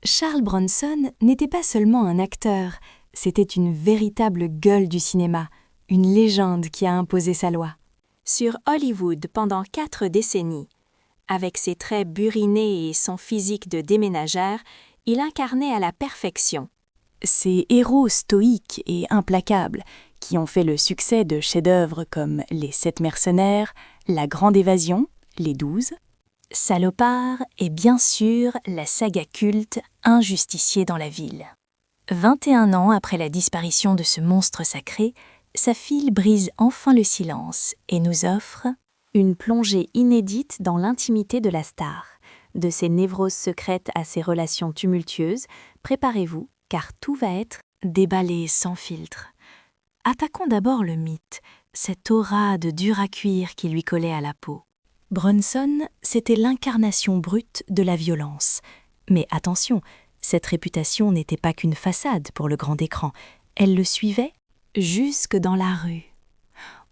Charles Bronson n'était pas seulement un acteur, c'était une véritable gueule du cinéma, une légende qui a imposé sa loi. Sur Hollywood pendant 4 décennies, avec ses traits burinés et son physique de déménageur, il incarnait à la perfection ces héros stoïques et implacables qui ont fait le succès de chefs-d'œuvre comme Les 7 mercenaires, La Grande Évasion, Les 12, Salopard et bien sûr la saga culte Un justicier dans la ville. 21 ans après la disparition de ce monstre sacré, sa fille brise enfin le silence et nous offre une plongée inédite dans l'intimité de la star. De ses névroses secrètes à ses relations tumultueuses, préparez-vous, car tout va être déballé sans filtre. Attaquons d'abord le mythe, cette aura de dur à cuire qui lui collait à la peau. Bronson, c'était l'incarnation brute de la violence. Mais attention, cette réputation n'était pas qu'une façade pour le grand écran, elle le suivait jusque dans la rue.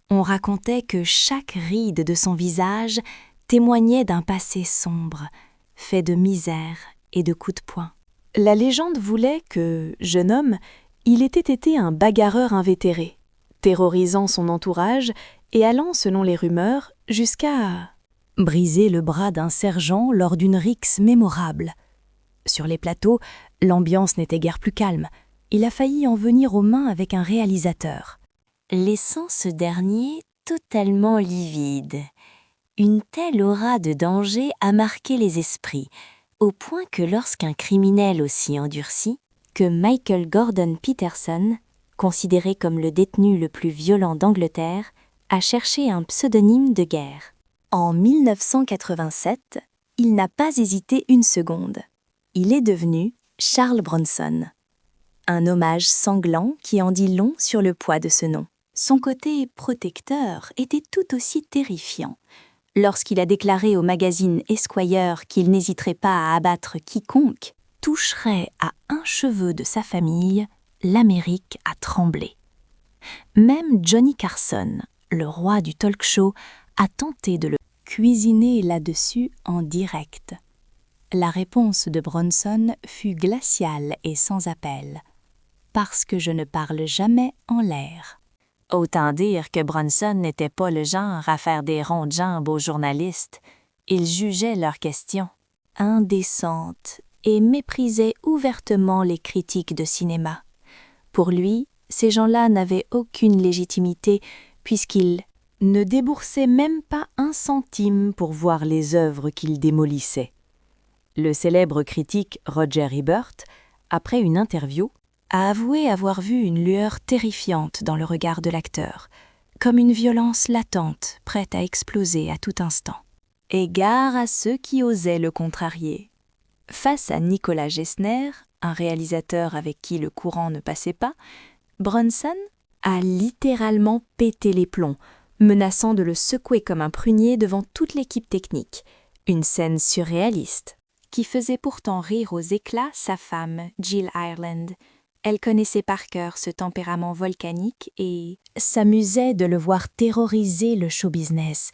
On racontait que chaque ride de son visage témoignait d'un passé sombre, fait de misère et de coups de poing. La légende voulait que, jeune homme, il ait été un bagarreur invétéré, terrorisant son entourage et allant, selon les rumeurs, jusqu'à briser le bras d'un sergent lors d'une rixe mémorable. Sur les plateaux, l'ambiance n'était guère plus calme. Il a failli en venir aux mains avec un réalisateur, laissant ce dernier totalement livide. Une telle aura de danger a marqué les esprits, au point que lorsqu'un criminel aussi endurci que Michael Gordon Peterson, considéré comme le détenu le plus violent d'Angleterre, a cherché un pseudonyme de guerre. En 1987, il n'a pas hésité une seconde. Il est devenu Charles Bronson. Un hommage sanglant qui en dit long sur le poids de ce nom. Son côté protecteur était tout aussi terrifiant. Lorsqu'il a déclaré au magazine Esquire qu'il n'hésiterait pas à abattre quiconque toucherait à un cheveu de sa famille, l'Amérique a tremblé. Même Johnny Carson, le roi du talk show, a tenté de le cuisiner là-dessus en direct. La réponse de Bronson fut glaciale et sans appel. « Parce que je ne parle jamais en l'air. » Autant dire que Bronson n'était pas le genre à faire des ronds de jambes aux journalistes. Il jugeait leurs questions indécentes et méprisait ouvertement les critiques de cinéma. Pour lui, ces gens-là n'avaient aucune légitimité puisqu'ils ne déboursaient même pas un centime pour voir les œuvres qu'ils démolissaient. Le célèbre critique Roger Ebert, après une interview, a avoué avoir vu une lueur terrifiante dans le regard de l'acteur, comme une violence latente, prête à exploser à tout instant. Égard à ceux qui osaient le contrarier. Face à Nicolas Gessner, un réalisateur avec qui le courant ne passait pas, Bronson a littéralement pété les plombs, menaçant de le secouer comme un prunier devant toute l'équipe technique. Une scène surréaliste, qui faisait pourtant rire aux éclats sa femme, Jill Ireland. Elle connaissait par cœur ce tempérament volcanique et s'amusait de le voir terroriser le show-business.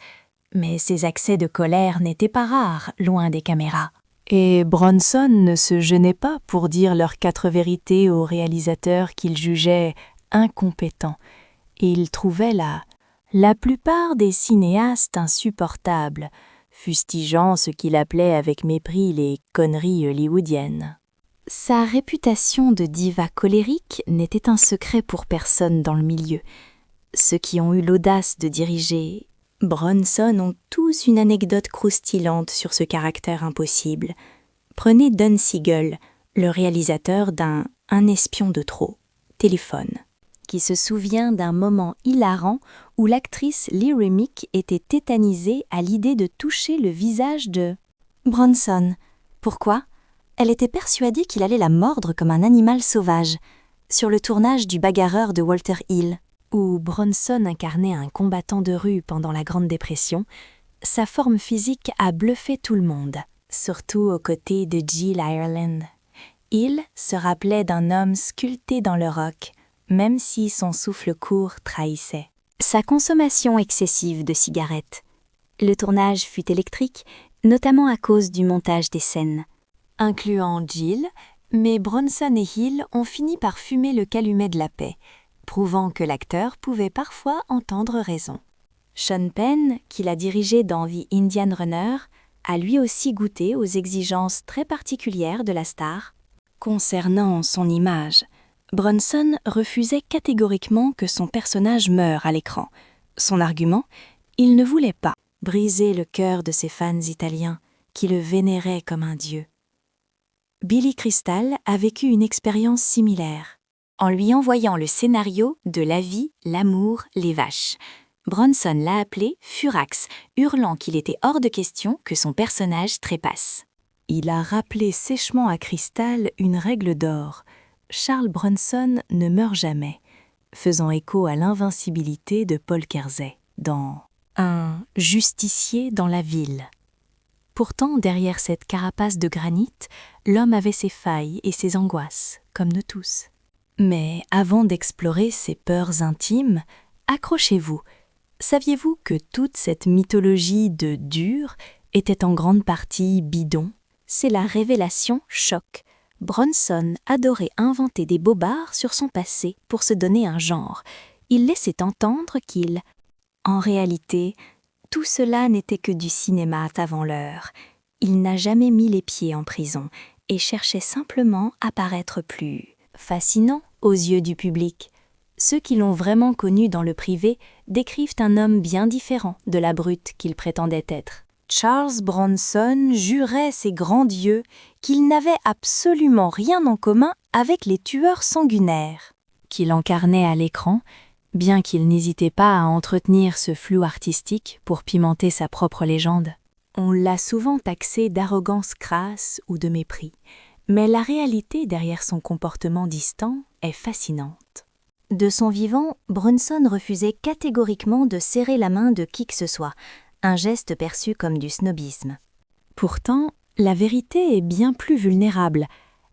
Mais ses accès de colère n'étaient pas rares, loin des caméras. Et Bronson ne se gênait pas pour dire leurs 4 vérités aux réalisateurs qu'il jugeait incompétents. Et il trouvait la plupart des cinéastes insupportables, fustigeant ce qu'il appelait avec mépris les conneries hollywoodiennes. Sa réputation de diva colérique n'était un secret pour personne dans le milieu. Ceux qui ont eu l'audace de diriger Bronson ont tous une anecdote croustillante sur ce caractère impossible. Prenez Don Siegel, le réalisateur d'un Un espion de trop, Téléphone, qui se souvient d'un moment hilarant où l'actrice Lee Remick était tétanisée à l'idée de toucher le visage de Bronson. Pourquoi ? Elle était persuadée qu'il allait la mordre comme un animal sauvage, sur le tournage du Bagarreur de Walter Hill, où Bronson incarnait un combattant de rue pendant la Grande Dépression. Sa forme physique a bluffé tout le monde, surtout aux côtés de Jill Ireland. Hill se rappelait d'un homme sculpté dans le roc, même si son souffle court trahissait. Sa consommation excessive de cigarettes. Le tournage fut électrique, notamment à cause du montage des scènes. Incluant Jill, Mais Bronson et Hill ont fini par fumer le calumet de la paix, prouvant que l'acteur pouvait parfois entendre raison. Sean Penn, qui l'a dirigé dans The Indian Runner, a lui aussi goûté aux exigences très particulières de la star. Concernant son image, Bronson refusait catégoriquement que son personnage meure à l'écran. Son argument, il ne voulait pas briser le cœur de ses fans italiens, qui le vénéraient comme un dieu. Billy Crystal a vécu une expérience similaire. En lui envoyant le scénario de La vie, l'amour, les vaches, Bronson l'a appelé Furax, hurlant qu'il était hors de question que son personnage trépasse. Il a rappelé sèchement à Crystal une règle d'or. Charles Bronson ne meurt jamais, faisant écho à l'invincibilité de Paul Kersey dans Un justicier dans la ville. Pourtant, derrière cette carapace de granit, l'homme avait ses failles et ses angoisses, comme nous tous. Mais avant d'explorer ses peurs intimes, accrochez-vous. Saviez-vous que toute cette mythologie de dur était en grande partie bidon? C'est la révélation choc. Bronson adorait inventer des bobards sur son passé pour se donner un genre. Il laissait entendre qu'il... En réalité, tout cela n'était que du cinéma avant l'heure. Il n'a jamais mis les pieds en prison et cherchait simplement à paraître plus fascinant aux yeux du public. Ceux qui l'ont vraiment connu dans le privé décrivent un homme bien différent de la brute qu'il prétendait être. Charles Bronson jurait ses grands dieux qu'il n'avait absolument rien en commun avec les tueurs sanguinaires qu'il incarnait à l'écran, bien qu'il n'hésitait pas à entretenir ce flou artistique pour pimenter sa propre légende. On l'a souvent taxé d'arrogance crasse ou de mépris, mais la réalité derrière son comportement distant est fascinante. De son vivant, Bronson refusait catégoriquement de serrer la main de qui que ce soit, un geste perçu comme du snobisme. Pourtant, la vérité est bien plus vulnérable.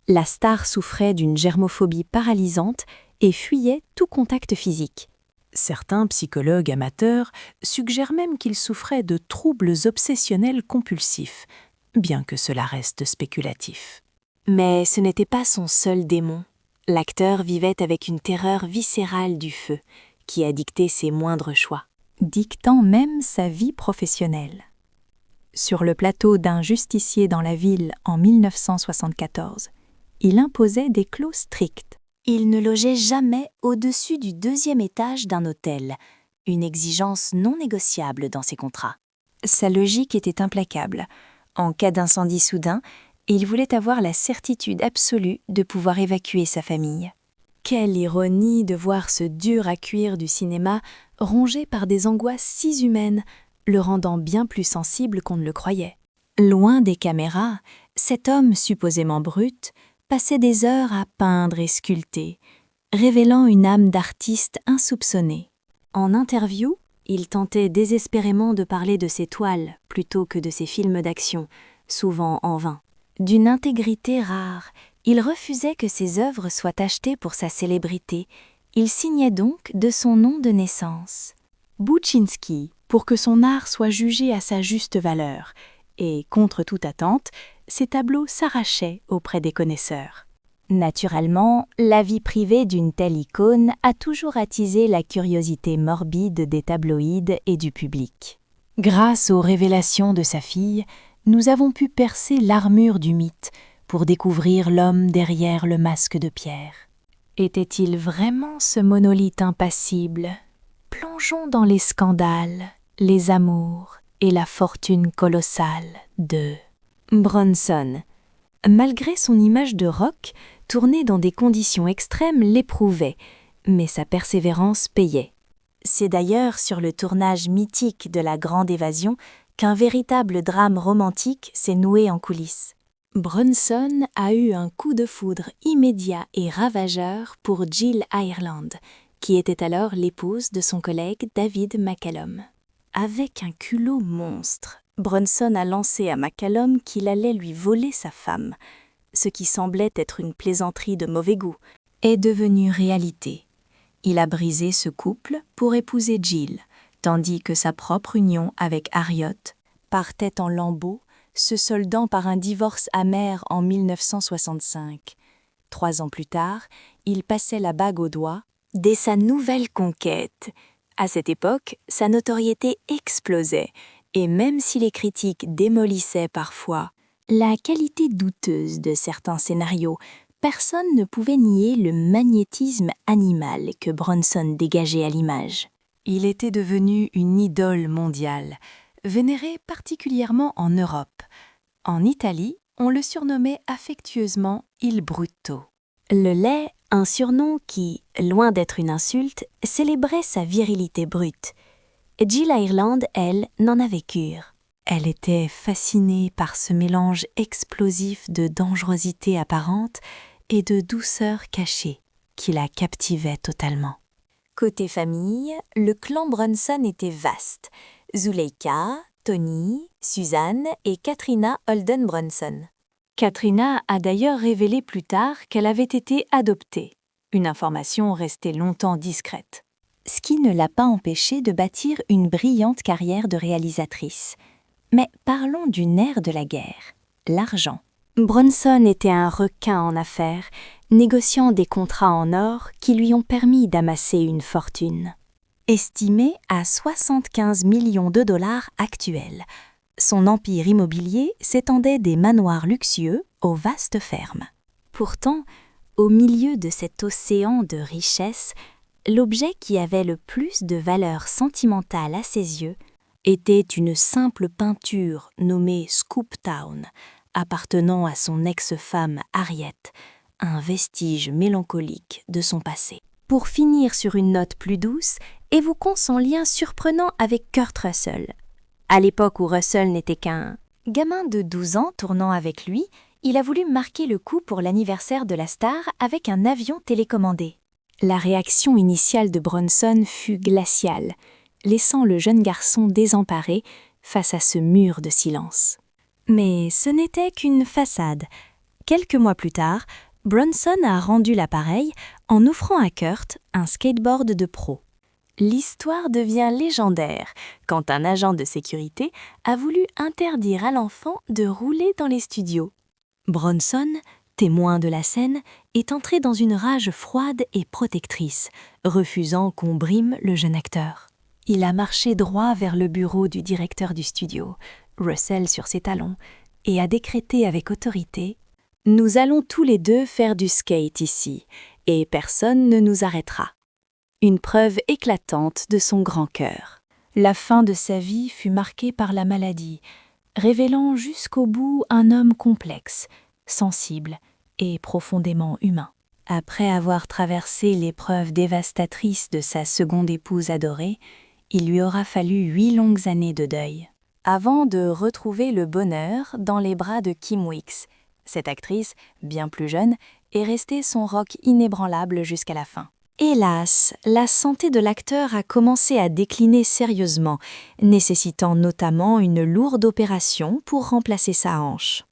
La star souffrait d'une germophobie paralysante et fuyait tout contact physique. Certains psychologues amateurs suggèrent même qu'il souffrait de troubles obsessionnels compulsifs, bien que cela reste spéculatif. Mais ce n'était pas son seul démon. L'acteur vivait avec une terreur viscérale du feu, qui a dicté ses moindres choix, dictant même sa vie professionnelle. Sur le plateau d'Un justicier dans la ville en 1974, il imposait des clauses strictes. Il ne logeait jamais au-dessus du 2e étage d'un hôtel, une exigence non négociable dans ses contrats. Sa logique était implacable. En cas d'incendie soudain, il voulait avoir la certitude absolue de pouvoir évacuer sa famille. Quelle ironie de voir ce dur à cuire du cinéma rongé par des angoisses si humaines, le rendant bien plus sensible qu'on ne le croyait. Loin des caméras, cet homme supposément brut passait des heures à peindre et sculpter, révélant une âme d'artiste insoupçonnée. En interview, il tentait désespérément de parler de ses toiles plutôt que de ses films d'action, souvent en vain. D'une intégrité rare, il refusait que ses œuvres soient achetées pour sa célébrité. Il signait donc de son nom de naissance. Buczynski, pour que son art soit jugé à sa juste valeur, et, contre toute attente, ses tableaux s'arrachaient auprès des connaisseurs. Naturellement, la vie privée d'une telle icône a toujours attisé la curiosité morbide des tabloïds et du public. Grâce aux révélations de sa fille, nous avons pu percer l'armure du mythe pour découvrir l'homme derrière le masque de pierre. Était-il vraiment ce monolithe impassible? Plongeons dans les scandales, les amours et la fortune colossale de Bronson. Malgré son image de rock, tourner dans des conditions extrêmes l'éprouvait, mais sa persévérance payait. C'est d'ailleurs sur le tournage mythique de La Grande Évasion qu'un véritable drame romantique s'est noué en coulisses. Bronson a eu un coup de foudre immédiat et ravageur pour Jill Ireland, qui était alors l'épouse de son collègue David McCallum. Avec un culot monstre, Bronson a lancé à McCallum qu'il allait lui voler sa femme. Ce qui semblait être une plaisanterie de mauvais goût est devenu réalité. Il a brisé ce couple pour épouser Jill, tandis que sa propre union avec Harriot partait en lambeaux, se soldant par un divorce amer en 1965. 3 ans plus tard, il passait la bague au doigt. Dès sa nouvelle conquête. À cette époque, sa notoriété explosait, et même si les critiques démolissaient parfois la qualité douteuse de certains scénarios, personne ne pouvait nier le magnétisme animal que Bronson dégageait à l'image. Il était devenu une idole mondiale, vénéré particulièrement en Europe. En Italie, on le surnommait affectueusement Il Brutto. Le lait, un surnom qui, loin d'être une insulte, célébrait sa virilité brute. Jill Ireland, elle, n'en avait cure. Elle était fascinée par ce mélange explosif de dangerosité apparente et de douceur cachée qui la captivait totalement. Côté famille, le clan Bronson était vaste. Zuleika, Tony, Suzanne et Katrina Holden Bronson. Katrina a d'ailleurs révélé plus tard qu'elle avait été adoptée, une information restée longtemps discrète. Ce qui ne l'a pas empêchée de bâtir une brillante carrière de réalisatrice. Mais parlons du nerf de la guerre, l'argent. Bronson était un requin en affaires, négociant des contrats en or qui lui ont permis d'amasser une fortune. Estimée à 75 millions de dollars actuels, son empire immobilier s'étendait des manoirs luxueux aux vastes fermes. Pourtant, au milieu de cet océan de richesses, l'objet qui avait le plus de valeur sentimentale à ses yeux était une simple peinture nommée Scoop Town, appartenant à son ex-femme Harriet, un vestige mélancolique de son passé. Pour finir sur une note plus douce, évoquons son lien surprenant avec Kurt Russell. À l'époque où Russell n'était qu'un gamin de 12 ans tournant avec lui, il a voulu marquer le coup pour l'anniversaire de la star avec un avion télécommandé. La réaction initiale de Bronson fut glaciale, laissant le jeune garçon désemparé face à ce mur de silence. Mais ce n'était qu'une façade. Quelques mois plus tard, Bronson a rendu l'appareil en offrant à Kurt un skateboard de pro. L'histoire devient légendaire quand un agent de sécurité a voulu interdire à l'enfant de rouler dans les studios. Bronson, témoin de la scène, est entré dans une rage froide et protectrice, refusant qu'on brime le jeune acteur. Il a marché droit vers le bureau du directeur du studio, Russell sur ses talons, et a décrété avec autorité « Nous allons tous les deux faire du skate ici, et personne ne nous arrêtera. » Une preuve éclatante de son grand cœur. La fin de sa vie fut marquée par la maladie, révélant jusqu'au bout un homme complexe, sensible et profondément humain. Après avoir traversé l'épreuve dévastatrice de sa seconde épouse adorée, il lui aura fallu 8 longues années de deuil, avant de retrouver le bonheur dans les bras de Kim Weeks. Cette actrice, bien plus jeune, est restée son rock inébranlable jusqu'à la fin. Hélas, la santé de l'acteur a commencé à décliner sérieusement, nécessitant notamment une lourde opération pour remplacer sa hanche.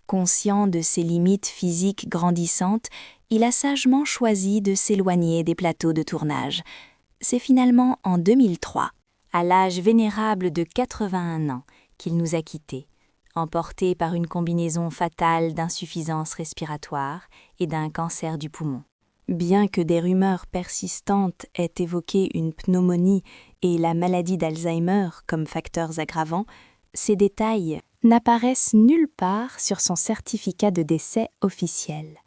Conscient de ses limites physiques grandissantes, il a sagement choisi de s'éloigner des plateaux de tournage. C'est finalement en 2003, à l'âge vénérable de 81 ans, qu'il nous a quittés, emporté par une combinaison fatale d'insuffisance respiratoire et d'un cancer du poumon. Bien que des rumeurs persistantes aient évoqué une pneumonie et la maladie d'Alzheimer comme facteurs aggravants, ces détails n'apparaissent nulle part sur son certificat de décès officiel.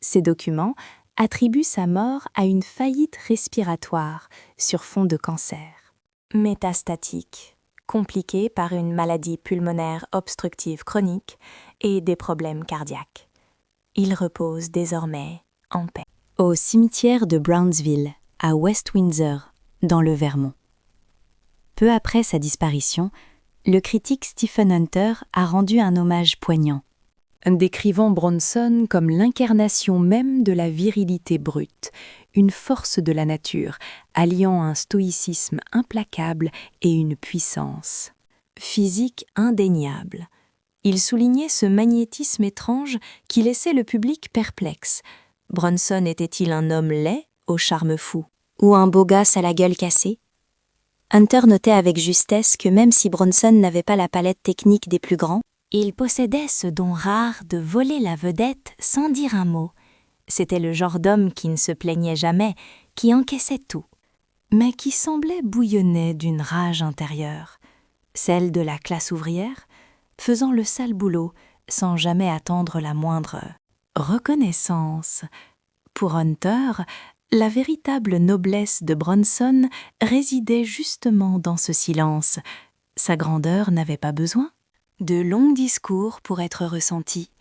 Ces documents attribuent sa mort à une faillite respiratoire sur fond de cancer. Métastatique, compliquée par une maladie pulmonaire obstructive chronique et des problèmes cardiaques. Il repose désormais en paix. Au cimetière de Brownsville, à West Windsor, dans le Vermont. Peu après sa disparition, le critique Stephen Hunter a rendu un hommage poignant, décrivant Bronson comme l'incarnation même de la virilité brute, une force de la nature, alliant un stoïcisme implacable et une puissance physique indéniable. Il soulignait ce magnétisme étrange qui laissait le public perplexe. Bronson était-il un homme laid, au charme fou, ou un beau gosse à la gueule cassée? Hunter notait avec justesse que même si Bronson n'avait pas la palette technique des plus grands, il possédait ce don rare de voler la vedette sans dire un mot, C'était le genre d'homme qui ne se plaignait jamais, qui encaissait tout, mais qui semblait bouillonner d'une rage intérieure, celle de la classe ouvrière, faisant le sale boulot sans jamais attendre la moindre reconnaissance. Pour Hunter, la véritable noblesse de Bronson résidait justement dans ce silence. Sa grandeur n'avait pas besoin de longs discours pour être ressentis.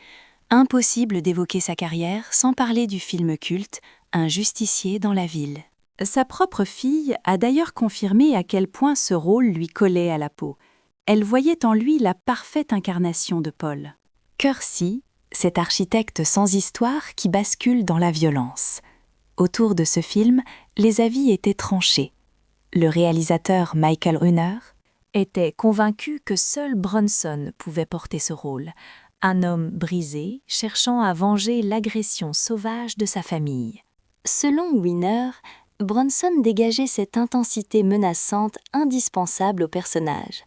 Impossible d'évoquer sa carrière sans parler du film culte Un justicier dans la ville. Sa propre fille a d'ailleurs confirmé à quel point ce rôle lui collait à la peau. Elle voyait en lui la parfaite incarnation de Paul. Kersey, cet architecte sans histoire qui bascule dans la violence. Autour de ce film, les avis étaient tranchés. Le réalisateur Michael Runner était convaincu que seul Bronson pouvait porter ce rôle, un homme brisé cherchant à venger l'agression sauvage de sa famille. Selon Winner, Bronson dégageait cette intensité menaçante indispensable au personnage.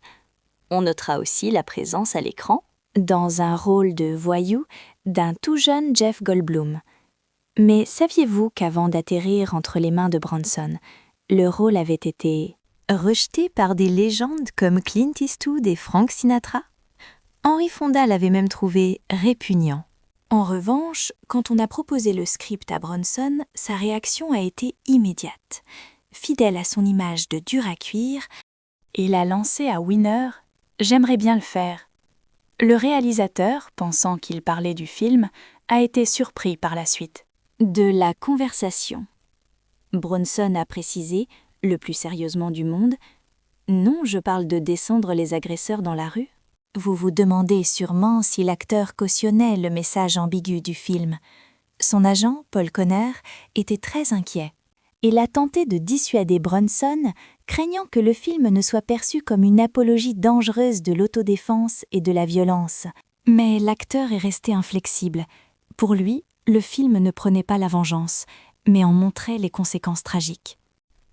On notera aussi la présence à l'écran, dans un rôle de voyou, d'un tout jeune Jeff Goldblum. Mais saviez-vous qu'avant d'atterrir entre les mains de Bronson, le rôle avait été rejeté par des légendes comme Clint Eastwood et Frank Sinatra? Henry Fonda l'avait même trouvé répugnant. En revanche, quand on a proposé le script à Bronson, sa réaction a été immédiate. Fidèle à son image de dur à cuire, il a lancé à Winner « J'aimerais bien le faire ». Le réalisateur, pensant qu'il parlait du film, a été surpris par la suite. De la conversation. Bronson a précisé, le plus sérieusement du monde, « Non, je parle de descendre les agresseurs dans la rue ». Vous vous demandez sûrement si l'acteur cautionnait le message ambigu du film. Son agent, Paul Conner, était très inquiet. Il a tenté de dissuader Bronson, craignant que le film ne soit perçu comme une apologie dangereuse de l'autodéfense et de la violence. Mais l'acteur est resté inflexible. Pour lui, le film ne prenait pas la vengeance, mais en montrait les conséquences tragiques.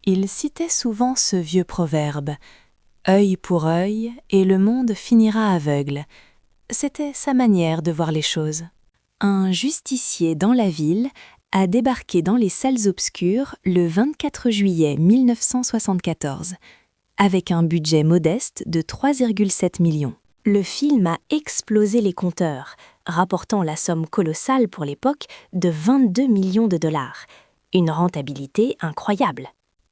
Il citait souvent ce vieux proverbe « œil pour œil et le monde finira aveugle ». C'était sa manière de voir les choses. Un justicier dans la ville a débarqué dans les salles obscures le 24 juillet 1974, avec un budget modeste de 3,7 millions. Le film a explosé les compteurs, rapportant la somme colossale pour l'époque de 22 millions de dollars. Une rentabilité incroyable.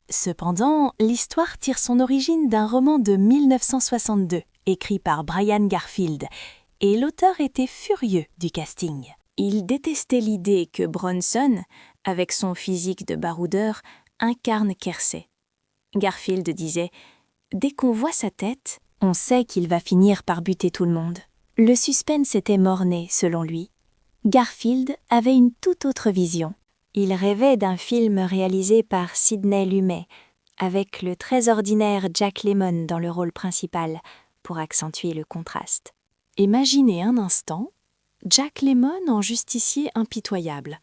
Cependant, l'histoire tire son origine d'un roman de 1962, écrit par Brian Garfield, et l'auteur était furieux du casting. Il détestait l'idée que Bronson, avec son physique de baroudeur, incarne Kersey. Garfield disait « Dès qu'on voit sa tête, on sait qu'il va finir par buter tout le monde ». Le suspense était mort-né, selon lui. Garfield avait une toute autre vision. Il rêvait d'un film réalisé par Sidney Lumet, avec le très ordinaire Jack Lemmon dans le rôle principal, pour accentuer le contraste. Imaginez un instant Jack Lemmon en justicier impitoyable.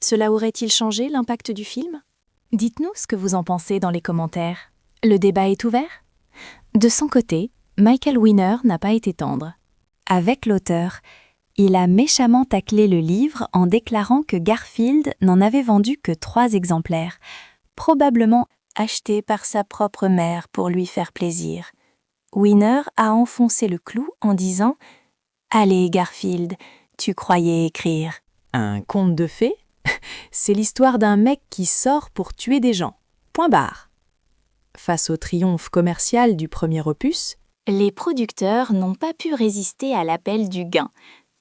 Cela aurait-il changé l'impact du film? Dites-nous ce que vous en pensez dans les commentaires. Le débat est ouvert? De son côté, Michael Winner n'a pas été tendre. Avec l'auteur, il a méchamment taclé le livre en déclarant que Garfield n'en avait vendu que 3 exemplaires, probablement achetés par sa propre mère pour lui faire plaisir. Winner a enfoncé le clou en disant « Allez, Garfield, tu croyais écrire. » Un conte de fées? C'est l'histoire d'un mec qui sort pour tuer des gens. Point barre. Face au triomphe commercial du premier opus, les producteurs n'ont pas pu résister à l'appel du gain.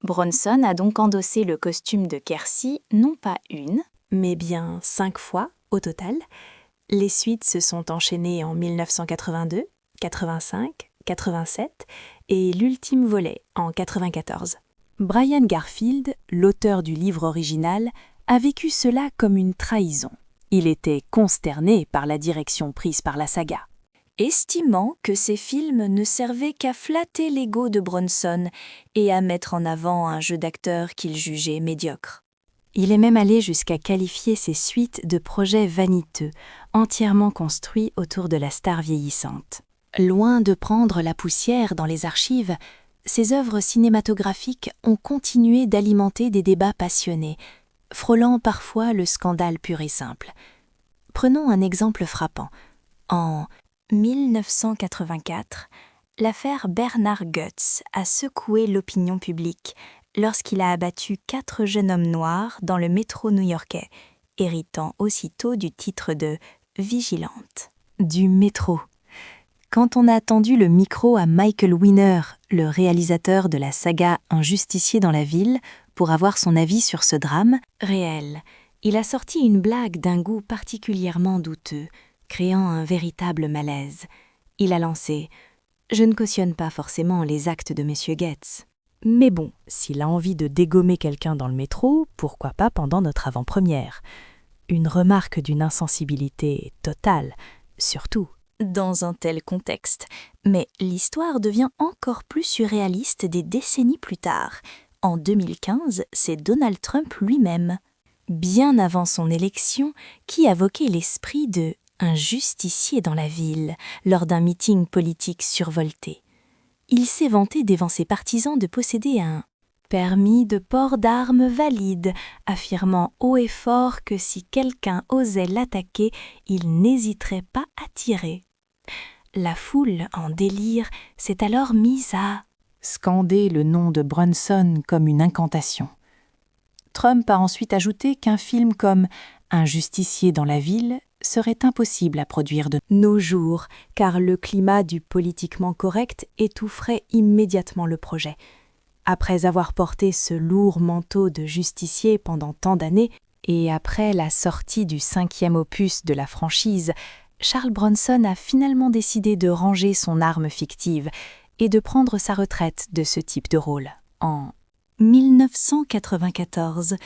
Bronson a donc endossé le costume de Kersey non pas 1, mais bien 5 fois au total. Les suites se sont enchaînées en 1982, 85, 87 et l'ultime volet en 94. Brian Garfield, l'auteur du livre original, a vécu cela comme une trahison. Il était consterné par la direction prise par la saga. Estimant que ces films ne servaient qu'à flatter l'ego de Bronson et à mettre en avant un jeu d'acteur qu'il jugeait médiocre. Il est même allé jusqu'à qualifier ces suites de projets vaniteux, entièrement construits autour de la star vieillissante. Loin de prendre la poussière dans les archives, ces œuvres cinématographiques ont continué d'alimenter des débats passionnés, frôlant parfois le scandale pur et simple. Prenons un exemple frappant. En 1984, l'affaire Bernard Goetz a secoué l'opinion publique lorsqu'il a abattu 4 jeunes hommes noirs dans le métro new-yorkais, héritant aussitôt du titre de « vigilante ». Du métro. Quand on a tendu le micro à Michael Winner, le réalisateur de la saga Un justicier dans la ville, pour avoir son avis sur ce drame réel, il a sorti une blague d'un goût particulièrement douteux, créant un véritable malaise. Il a lancé « Je ne cautionne pas forcément les actes de M. Goetz. Mais bon, s'il a envie de dégommer quelqu'un dans le métro, pourquoi pas pendant notre avant-première ?» Une remarque d'une insensibilité totale, surtout dans un tel contexte. Mais l'histoire devient encore plus surréaliste des décennies plus tard. En 2015, c'est Donald Trump lui-même, bien avant son élection, qui invoquait l'esprit de « un justicier dans la ville » lors d'un meeting politique survolté. Il s'est vanté devant ses partisans de posséder un permis de port d'armes valide, affirmant haut et fort que si quelqu'un osait l'attaquer, il n'hésiterait pas à tirer. La foule, en délire, s'est alors mise à scander le nom de Brunson comme une incantation. Trump a ensuite ajouté qu'un film comme Un justicier dans la ville serait impossible à produire de nos jours, car le climat du politiquement correct étoufferait immédiatement le projet. Après avoir porté ce lourd manteau de justicier pendant tant d'années, et après la sortie du 5e opus de la franchise, Charles Bronson a finalement décidé de ranger son arme fictive et de prendre sa retraite de ce type de rôle en 1994.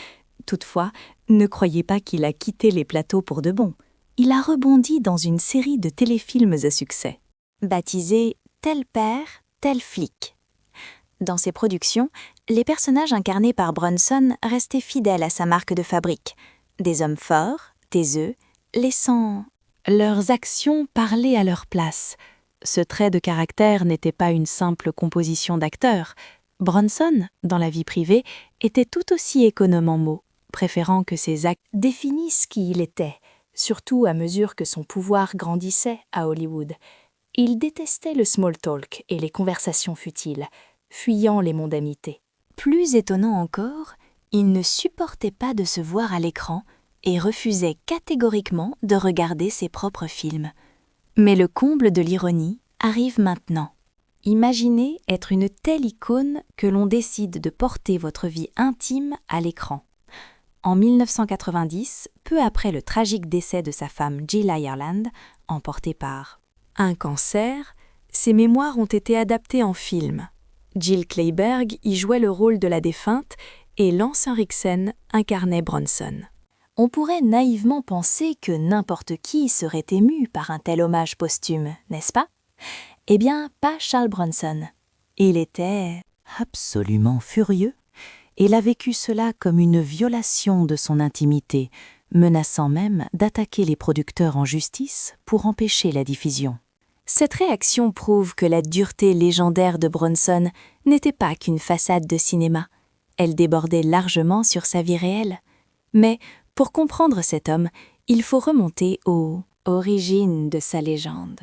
Toutefois, ne croyez pas qu'il a quitté les plateaux pour de bon. Il a rebondi dans une série de téléfilms à succès, baptisés « Tel père, tel flic ». Dans ces productions, les personnages incarnés par Bronson restaient fidèles à sa marque de fabrique. Des hommes forts, taiseux, laissant leurs actions parler à leur place. Ce trait de caractère n'était pas une simple composition d'acteurs. Bronson, dans la vie privée, était tout aussi économe en mots, préférant que ses actes définissent qui il était, surtout à mesure que son pouvoir grandissait à Hollywood. Il détestait le small talk et les conversations futiles, fuyant les mondanités. Plus étonnant encore, il ne supportait pas de se voir à l'écran et refusait catégoriquement de regarder ses propres films. Mais le comble de l'ironie arrive maintenant. Imaginez être une telle icône que l'on décide de porter votre vie intime à l'écran. En 1990, peu après le tragique décès de sa femme Jill Ireland, emportée par un cancer, ses mémoires ont été adaptées en film. Jill Clayburgh y jouait le rôle de la défunte et Lance Henriksen incarnait Bronson. On pourrait naïvement penser que n'importe qui serait ému par un tel hommage posthume, n'est-ce pas? Eh bien, pas Charles Bronson. Il était absolument furieux. Il a vécu cela comme une violation de son intimité, menaçant même d'attaquer les producteurs en justice pour empêcher la diffusion. Cette réaction prouve que la dureté légendaire de Bronson n'était pas qu'une façade de cinéma. Elle débordait largement sur sa vie réelle. Mais pour comprendre cet homme, il faut remonter aux origines de sa légende.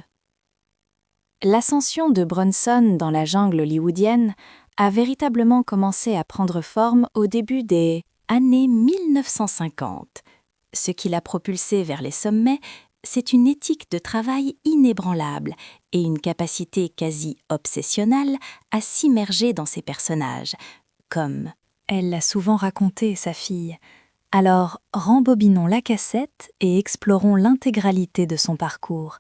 L'ascension de Bronson dans la jungle hollywoodienne a véritablement commencé à prendre forme au début des années 1950. Ce qui l'a propulsé vers les sommets, c'est une éthique de travail inébranlable et une capacité quasi obsessionnelle à s'immerger dans ses personnages, comme elle l'a souvent raconté, sa fille. Alors, rembobinons la cassette et explorons l'intégralité de son parcours,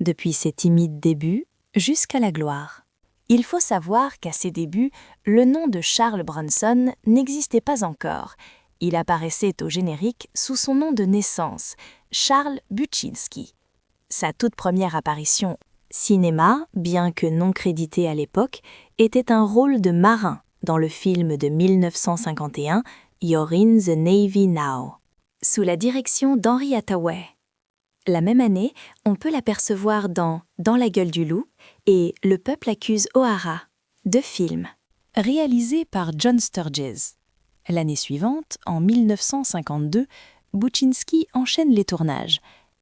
depuis ses timides débuts jusqu'à la gloire. Il faut savoir qu'à ses débuts, le nom de Charles Bronson n'existait pas encore. Il apparaissait au générique sous son nom de naissance, Charles Buczynski. Sa toute première apparition cinéma, bien que non crédité à l'époque, était un rôle de marin dans le film de 1951 You're in the Navy Now, sous la direction d'Henry Hathaway. La même année, on peut l'apercevoir dans la gueule du loup et Le peuple accuse O'Hara, deux films, réalisés par John Sturges. L'année suivante, en 1952, Buczynski enchaîne les tournages.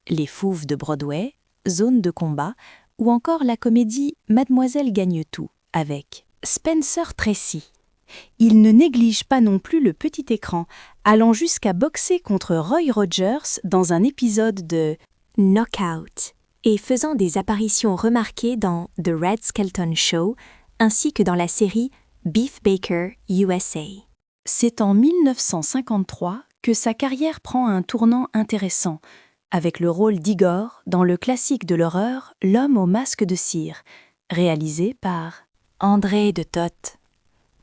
Les Fauves de Broadway, Zone de combat, ou encore la comédie Mademoiselle gagne tout, avec Spencer Tracy. Il ne néglige pas non plus le petit écran, allant jusqu'à boxer contre Roy Rogers dans un épisode de Knockout, et faisant des apparitions remarquées dans The Red Skelton Show, ainsi que dans la série Beef Baker USA. C'est en 1953 que sa carrière prend un tournant intéressant, avec le rôle d'Igor dans le classique de l'horreur L'homme au masque de cire, réalisé par André de Toth.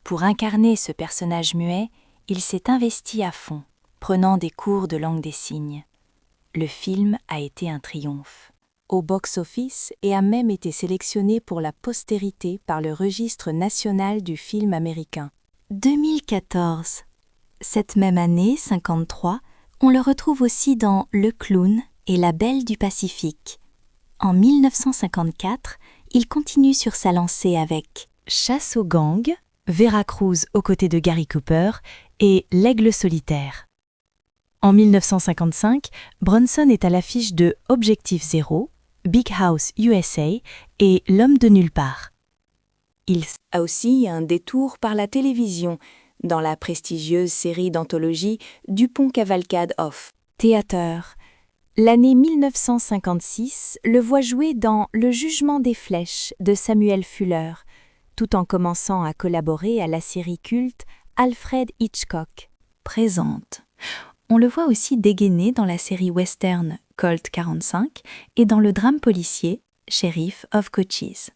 Pour incarner ce personnage muet, il s'est investi à fond, prenant des cours de langue des signes. Le film a été un triomphe au box-office et a même été sélectionné pour la postérité par le Registre national du film américain. 2014. Cette même année, 53, on le retrouve aussi dans Le Clown et La Belle du Pacifique. En 1954, il continue sur sa lancée avec Chasse aux gangs, Vera Cruz aux côtés de Gary Cooper et L'Aigle solitaire. En 1955, Bronson est à l'affiche de Objectif Zéro, Big House USA et L'homme de nulle part. Il a aussi un détour par la télévision dans la prestigieuse série d'anthologie Dupont Cavalcade of Theater. L'année 1956 le voit jouer dans Le jugement des flèches de Samuel Fuller, tout en commençant à collaborer à la série culte Alfred Hitchcock présente. On le voit aussi dégainer dans la série western Colt 45 et dans le drame policier Sheriff of Cochise.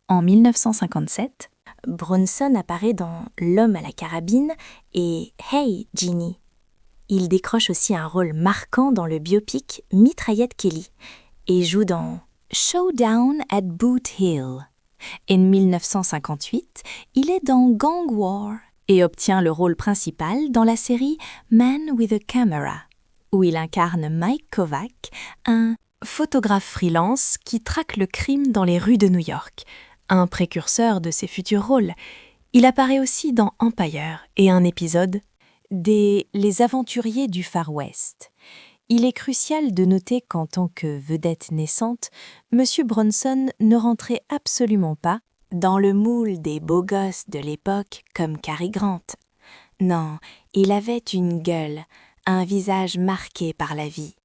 En 1957, Bronson apparaît dans L'homme à la carabine et Hey, Ginny. Il décroche aussi un rôle marquant dans le biopic Mitraillette Kelly et joue dans Showdown at Boot Hill. En 1958, il est dans Gang War et obtient le rôle principal dans la série Man with a Camera, où il incarne Mike Kovac, un photographe freelance qui traque le crime dans les rues de New York, un précurseur de ses futurs rôles. Il apparaît aussi dans Empire et un épisode des Les Aventuriers du Far West. Il est crucial de noter qu'en tant que vedette naissante, M. Bronson ne rentrait absolument pas dans le moule des beaux gosses de l'époque comme Cary Grant. Non, il avait une gueule, un visage marqué par la vie.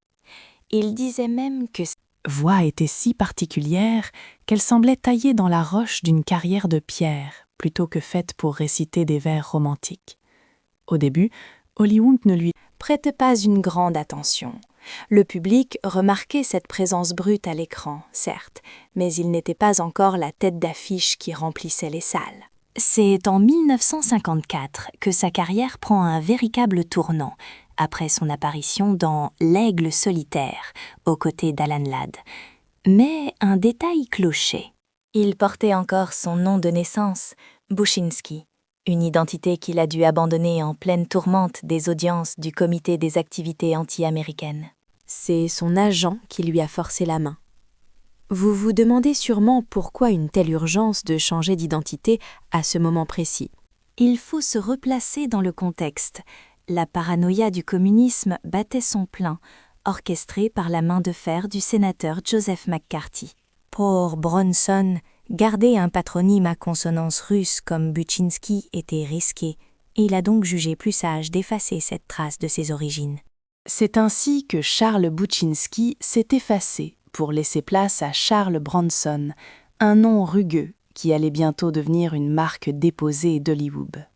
Il disait même que sa voix était si particulière qu'elle semblait taillée dans la roche d'une carrière de pierre, plutôt que faite pour réciter des vers romantiques. Au début, Hollywood ne lui prêtait pas une grande attention. Le public remarquait cette présence brute à l'écran, certes, mais il n'était pas encore la tête d'affiche qui remplissait les salles. C'est en 1954 que sa carrière prend un véritable tournant, après son apparition dans L'Aigle solitaire, aux côtés d'Alan Ladd. Mais un détail clochait. Il portait encore son nom de naissance, Buczynski, une identité qu'il a dû abandonner en pleine tourmente des audiences du Comité des activités anti-américaines. C'est son agent qui lui a forcé la main. Vous vous demandez sûrement pourquoi une telle urgence de changer d'identité à ce moment précis. Il faut se replacer dans le contexte. La paranoïa du communisme battait son plein, orchestrée par la main de fer du sénateur Joseph McCarthy. Pour Bronson, garder un patronyme à consonance russe comme Buczynski était risqué, et il a donc jugé plus sage d'effacer cette trace de ses origines. C'est ainsi que Charles Buczynski s'est effacé pour laisser place à Charles Bronson, un nom rugueux qui allait bientôt devenir une marque déposée d'Hollywood.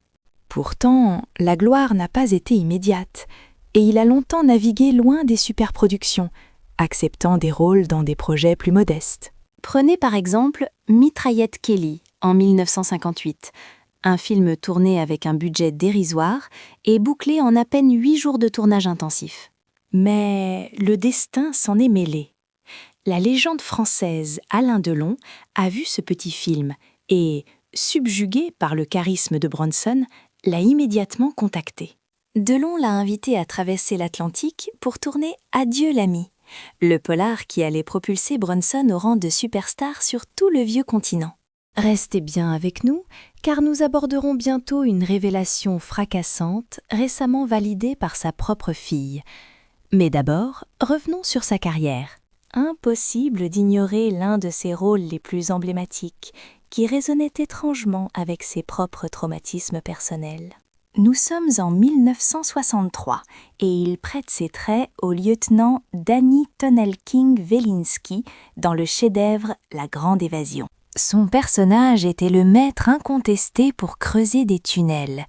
Pourtant, la gloire n'a pas été immédiate, et il a longtemps navigué loin des superproductions, acceptant des rôles dans des projets plus modestes. Prenez par exemple Mitraillette Kelly en 1958, un film tourné avec un budget dérisoire et bouclé en à peine 8 jours de tournage intensif. Mais le destin s'en est mêlé. La légende française Alain Delon a vu ce petit film et, subjugué par le charisme de Bronson, l'a immédiatement contacté. Delon l'a invité à traverser l'Atlantique pour tourner Adieu l'ami, le polar qui allait propulser Bronson au rang de superstar sur tout le vieux continent. Restez bien avec nous, car nous aborderons bientôt une révélation fracassante récemment validée par sa propre fille. Mais d'abord, revenons sur sa carrière. Impossible d'ignorer l'un de ses rôles les plus emblématiques, qui résonnait étrangement avec ses propres traumatismes personnels. Nous sommes en 1963 et il prête ses traits au lieutenant Danny Tunnelking-Velinski dans le chef-d'œuvre La Grande Évasion. Son personnage était le maître incontesté pour creuser des tunnels.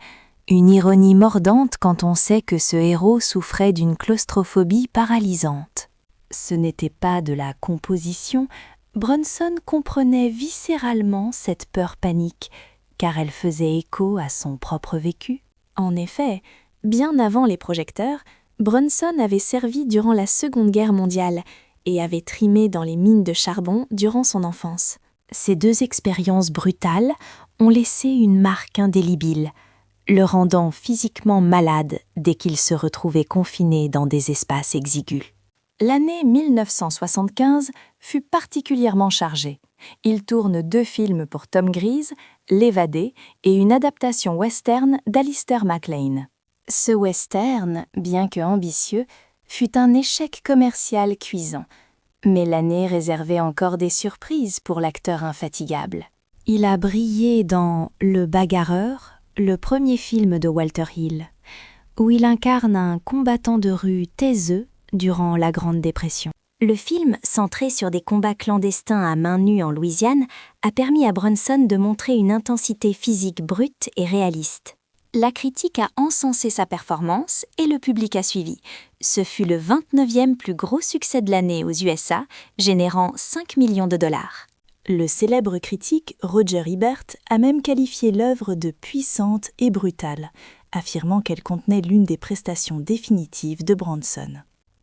Une ironie mordante quand on sait que ce héros souffrait d'une claustrophobie paralysante. Ce n'était pas de la composition, Bronson comprenait viscéralement cette peur panique, car elle faisait écho à son propre vécu. En effet, bien avant les projecteurs, Bronson avait servi durant la Seconde Guerre mondiale et avait trimé dans les mines de charbon durant son enfance. Ces deux expériences brutales ont laissé une marque indélébile, le rendant physiquement malade dès qu'il se retrouvait confiné dans des espaces exigus. L'année 1975 fut particulièrement chargée. Il tourne 2 films pour Tom Grise, L'Évadé et une adaptation western d'Alistair MacLean. Ce western, bien que ambitieux, fut un échec commercial cuisant. Mais l'année réservait encore des surprises pour l'acteur infatigable. Il a brillé dans Le Bagarreur, le premier film de Walter Hill, où il incarne un combattant de rue taiseux durant la Grande Dépression. Le film, centré sur des combats clandestins à main nue en Louisiane, a permis à Bronson de montrer une intensité physique brute et réaliste. La critique a encensé sa performance et le public a suivi. Ce fut le 29e plus gros succès de l'année aux USA, générant 5 millions de dollars. Le célèbre critique Roger Ebert a même qualifié l'œuvre de puissante et brutale, affirmant qu'elle contenait l'une des prestations définitives de Bronson.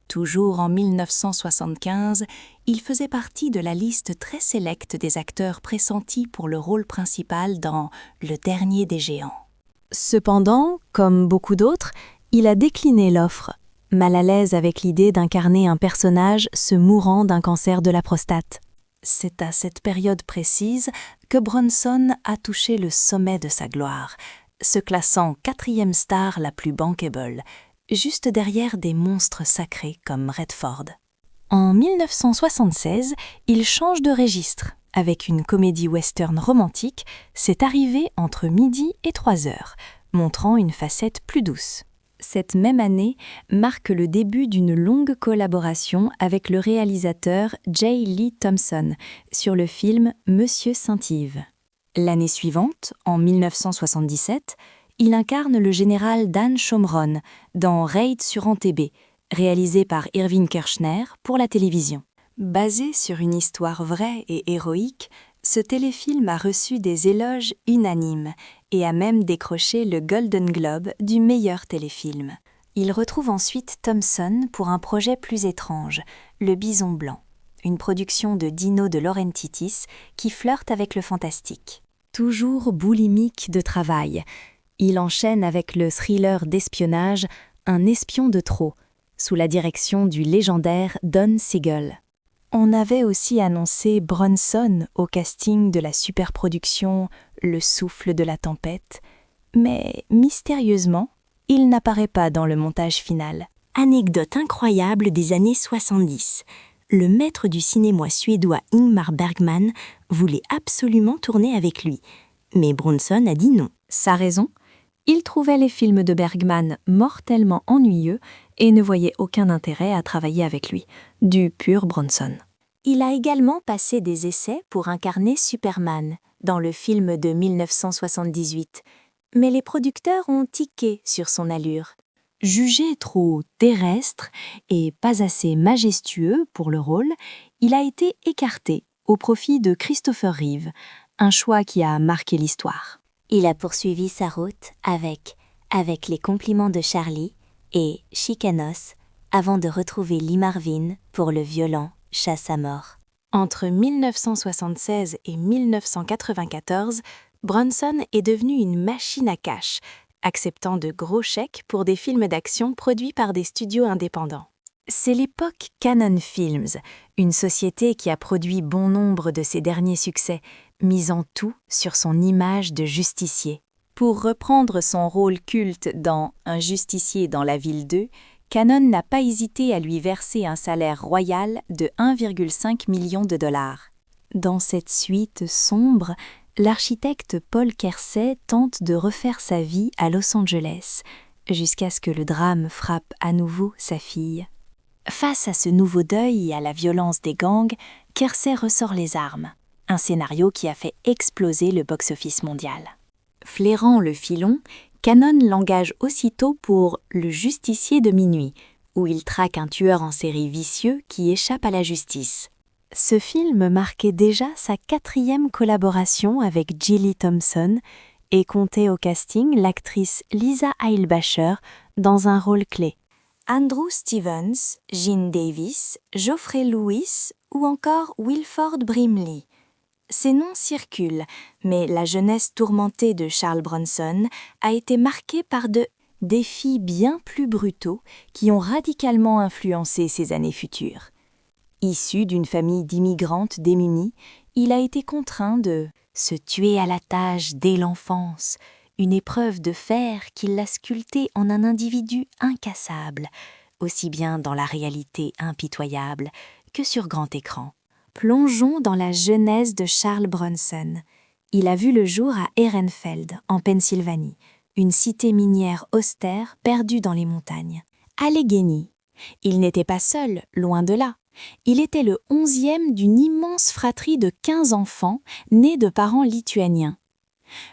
Toujours en 1975, il faisait partie de la liste très sélecte des acteurs pressentis pour le rôle principal dans Le Dernier des Géants. Cependant, comme beaucoup d'autres, il a décliné l'offre, mal à l'aise avec l'idée d'incarner un personnage se mourant d'un cancer de la prostate. C'est à cette période précise que Bronson a touché le sommet de sa gloire, se classant 4e star la plus bankable, juste derrière des monstres sacrés comme Redford. En 1976, il change de registre. Avec une comédie western romantique, c'est arrivé entre midi et 3 heures, montrant une facette plus douce. Cette même année marque le début d'une longue collaboration avec le réalisateur J. Lee Thompson sur le film Monsieur Saint-Yves. L'année suivante, en 1977, il incarne le général Dan Shomron dans Raid sur Entebbe, réalisé par Irving Kershner pour la télévision. Basé sur une histoire vraie et héroïque, ce téléfilm a reçu des éloges unanimes et a même décroché le Golden Globe du meilleur téléfilm. Il retrouve ensuite Thompson pour un projet plus étrange, Le Bison Blanc, une production de Dino De Laurentiis qui flirte avec le fantastique. Toujours boulimique de travail, il enchaîne avec le thriller d'espionnage Un espion de trop, sous la direction du légendaire Don Siegel. On avait aussi annoncé Bronson au casting de la superproduction Le Souffle de la Tempête, mais mystérieusement, il n'apparaît pas dans le montage final. Anecdote incroyable des années 70. Le maître du cinéma suédois Ingmar Bergman voulait absolument tourner avec lui, mais Bronson a dit non. Sa raison ? Il trouvait les films de Bergman mortellement ennuyeux et ne voyait aucun intérêt à travailler avec lui. Du pur Bronson. Il a également passé des essais pour incarner Superman dans le film de 1978, mais les producteurs ont tiqué sur son allure. Jugé trop terrestre et pas assez majestueux pour le rôle, il a été écarté au profit de Christopher Reeve, un choix qui a marqué l'histoire. Il a poursuivi sa route avec Les Compliments de Charlie et Chicanos, avant de retrouver Lee Marvin pour le violent Chasse à mort. Entre 1976 et 1994, Bronson est devenu une machine à cash, acceptant de gros chèques pour des films d'action produits par des studios indépendants. C'est l'époque Cannon Films, une société qui a produit bon nombre de ses derniers succès, misant tout sur son image de justicier. Pour reprendre son rôle culte dans Un justicier dans la ville 2, Cannon n'a pas hésité à lui verser un salaire royal de 1,5 million de dollars. Dans cette suite sombre, l'architecte Paul Kersey tente de refaire sa vie à Los Angeles, jusqu'à ce que le drame frappe à nouveau sa fille. Face à ce nouveau deuil et à la violence des gangs, Kersey ressort les armes, un scénario qui a fait exploser le box-office mondial. Flairant le filon, Cannon l'engage aussitôt pour Le Justicier de minuit, où il traque un tueur en série vicieux qui échappe à la justice. Ce film marquait déjà sa 4e collaboration avec Gilly Thompson et comptait au casting l'actrice Lisa Eilbacher dans un rôle clé. Andrew Stevens, Gene Davis, Geoffrey Lewis ou encore Wilford Brimley. Ces noms circulent, mais la jeunesse tourmentée de Charles Bronson a été marquée par de défis bien plus brutaux qui ont radicalement influencé ses années futures. Issu d'une famille d'immigrantes démunies, il a été contraint de se tuer à la tâche dès l'enfance, une épreuve de fer qui l'a sculpté en un individu incassable, aussi bien dans la réalité impitoyable que sur grand écran. Plongeons dans la genèse de Charles Bronson. Il a vu le jour à Ehrenfeld, en Pennsylvanie, une cité minière austère perdue dans les montagnes. Allegheny. Il n'était pas seul, loin de là. Il était le 11e d'une immense fratrie de 15 enfants, nés de parents lituaniens.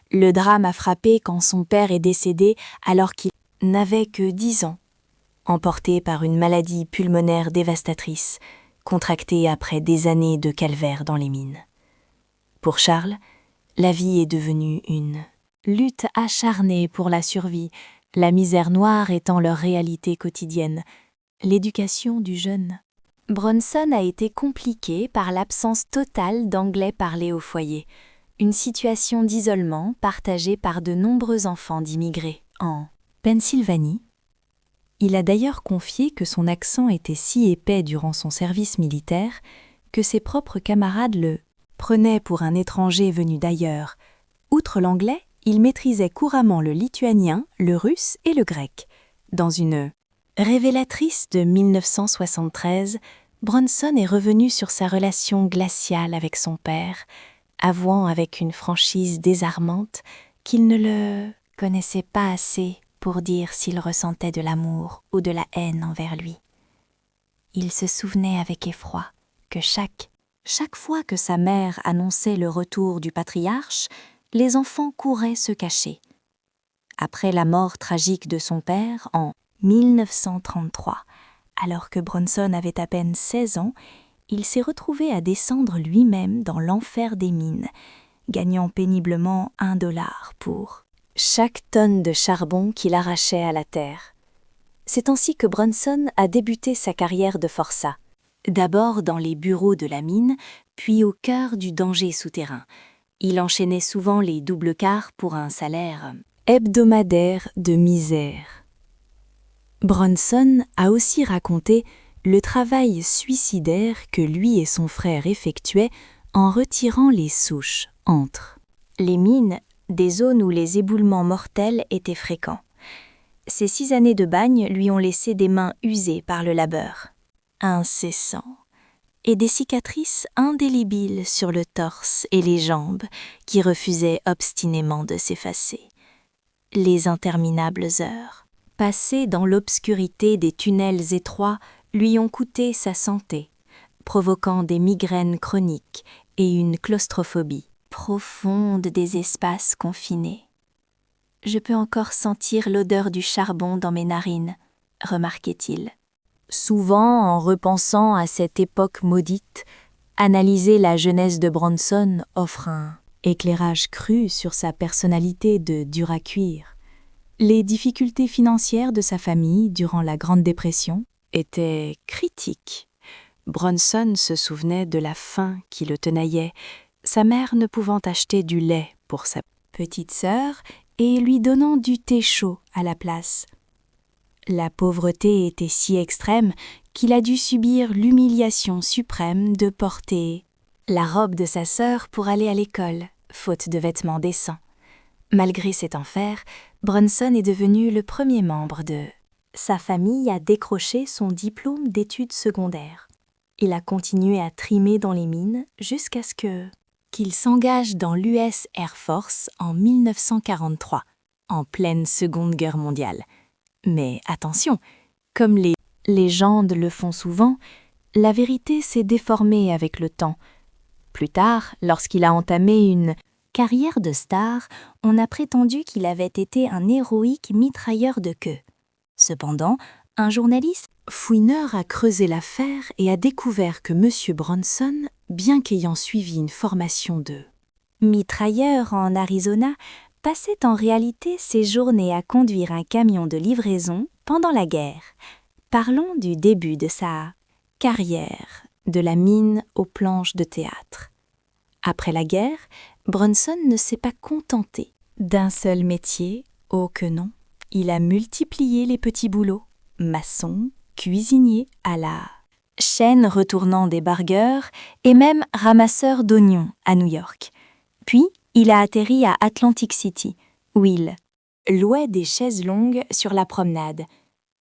Le drame a frappé quand son père est décédé alors qu'il n'avait que 10 ans, emporté par une maladie pulmonaire dévastatrice, contractée après des années de calvaire dans les mines. Pour Charles, la vie est devenue une lutte acharnée pour la survie, la misère noire étant leur réalité quotidienne, l'éducation du jeune. Bronson a été compliqué par l'absence totale d'anglais parlé au foyer, une situation d'isolement partagée par de nombreux enfants d'immigrés en Pennsylvanie. Il a d'ailleurs confié que son accent était si épais durant son service militaire que ses propres camarades le prenaient pour un étranger venu d'ailleurs. Outre l'anglais, il maîtrisait couramment le lituanien, le russe et le grec. Dans une révélatrice de 1973, Bronson est revenu sur sa relation glaciale avec son père, avouant avec une franchise désarmante qu'il ne le connaissait pas assez pour dire s'il ressentait de l'amour ou de la haine envers lui. Il se souvenait avec effroi que chaque fois que sa mère annonçait le retour du patriarche, les enfants couraient se cacher. Après la mort tragique de son père en 1933, alors que Bronson avait à peine 16 ans, il s'est retrouvé à descendre lui-même dans l'enfer des mines, gagnant péniblement $1 pour chaque tonne de charbon qu'il arrachait à la terre. C'est ainsi que Bronson a débuté sa carrière de forçat, d'abord dans les bureaux de la mine, puis au cœur du danger souterrain. Il enchaînait souvent les doubles quarts pour un salaire hebdomadaire de misère. Bronson a aussi raconté le travail suicidaire que lui et son frère effectuaient en retirant les souches entre les mines, des zones où les éboulements mortels étaient fréquents. Ces 6 années de bagne lui ont laissé des mains usées par le labeur, incessant, et des cicatrices indélébiles sur le torse et les jambes qui refusaient obstinément de s'effacer. Les interminables heures, passées dans l'obscurité des tunnels étroits, lui ont coûté sa santé, provoquant des migraines chroniques et une claustrophobie profonde des espaces confinés. « Je peux encore sentir l'odeur du charbon dans mes narines », remarquait-il. Souvent, en repensant à cette époque maudite, analyser la jeunesse de Bronson offre un éclairage cru sur sa personnalité de dur à cuire. Les difficultés financières de sa famille durant la Grande Dépression étaient critiques. Bronson se souvenait de la faim qui le tenaillait, sa mère ne pouvant acheter du lait pour sa petite sœur et lui donnant du thé chaud à la place. La pauvreté était si extrême qu'il a dû subir l'humiliation suprême de porter la robe de sa sœur pour aller à l'école, faute de vêtements décents. Malgré cet enfer, Bronson est devenu le premier membre de... Sa famille a décroché son diplôme d'études secondaires. Il a continué à trimer dans les mines jusqu'à ce qu'il s'engage dans l'US Air Force en 1943, en pleine Seconde Guerre mondiale. Mais attention, comme les légendes le font souvent, la vérité s'est déformée avec le temps. Plus tard, lorsqu'il a entamé une carrière de star, on a prétendu qu'il avait été un héroïque mitrailleur de queue. Cependant, un journaliste fouineur a creusé l'affaire et a découvert que M. Bronson, bien qu'ayant suivi une formation de mitrailleur en Arizona, passait en réalité ses journées à conduire un camion de livraison pendant la guerre. Parlons du début de sa carrière, de la mine aux planches de théâtre. Après la guerre, Bronson ne s'est pas contenté d'un seul métier, oh que non. Il a multiplié les petits boulots, maçon, cuisinier à la chaîne retournant des burgers et même ramasseur d'oignons à New York. Puis, il a atterri à Atlantic City, où il louait des chaises longues sur la promenade.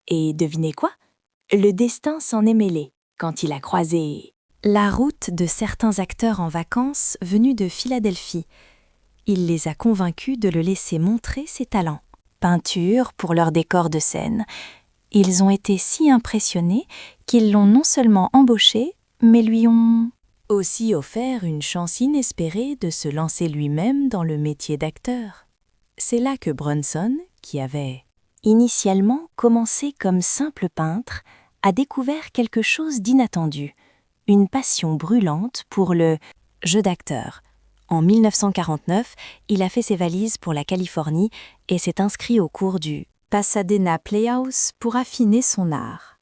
Et devinez quoi? Le destin s'en est mêlé quand il a croisé la route de certains acteurs en vacances venus de Philadelphie. Il les a convaincus de le laisser montrer ses talents. Peinture pour leur décor de scène. Ils ont été si impressionnés qu'ils l'ont non seulement embauché, mais lui ont aussi offert une chance inespérée de se lancer lui-même dans le métier d'acteur. C'est là que Bronson, qui avait initialement commencé comme simple peintre, a découvert quelque chose d'inattendu, une passion brûlante pour le jeu d'acteur. En 1949, il a fait ses valises pour la Californie et s'est inscrit au cours du Pasadena Playhouse pour affiner son art.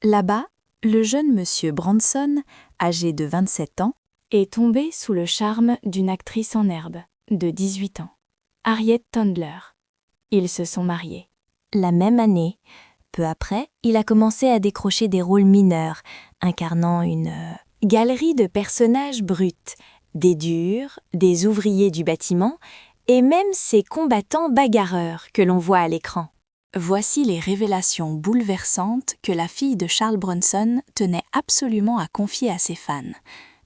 Là-bas, le jeune monsieur Bronson, âgé de 27 ans, est tombé sous le charme d'une actrice en herbe de 18 ans, Harriet Tondler. Ils se sont mariés. La même année, peu après, il a commencé à décrocher des rôles mineurs, incarnant une galerie de personnages bruts, des durs, des ouvriers du bâtiment et même ces combattants bagarreurs que l'on voit à l'écran. Voici les révélations bouleversantes que la fille de Charles Bronson tenait absolument à confier à ses fans,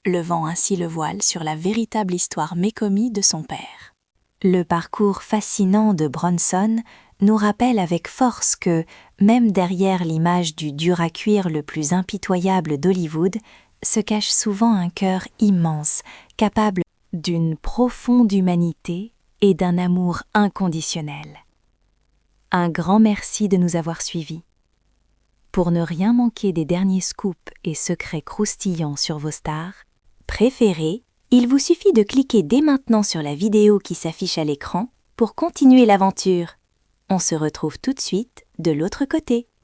levant ainsi le voile sur la véritable histoire méconnue de son père. Le parcours fascinant de Bronson nous rappelle avec force que, même derrière l'image du dur à cuire le plus impitoyable d'Hollywood, se cache souvent un cœur immense, capable d'une profonde humanité et d'un amour inconditionnel. Un grand merci de nous avoir suivis. Pour ne rien manquer des derniers scoops et secrets croustillants sur vos stars préférées, il vous suffit de cliquer dès maintenant sur la vidéo qui s'affiche à l'écran pour continuer l'aventure. On se retrouve tout de suite de l'autre côté.